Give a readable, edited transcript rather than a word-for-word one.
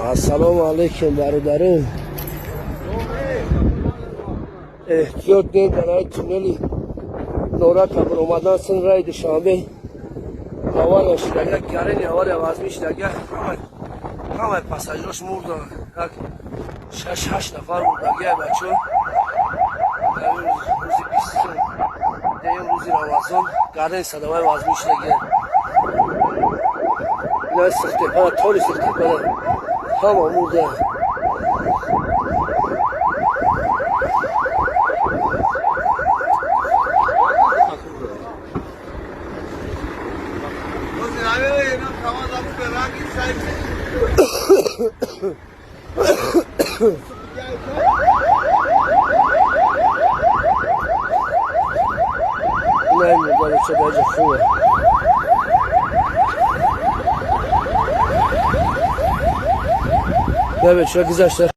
Assalomu alaykum baradarim. Ehtiyot deyin danay tüneli. Nora kabur omadan sınıraydı Şambe. Hava yaşlarga, garin hava yavazmışlarga. Hamay pasajroş murda. Şaş nafar murda gel bachon. Ruzi pissin. Deyim ruzi Ramazan. Garin sadavay vazmışlarga. Ne sıktı bana, toli sıktı bana. Tamam murda. Ne mi böyle çabacak şu? Evet, çok güzel.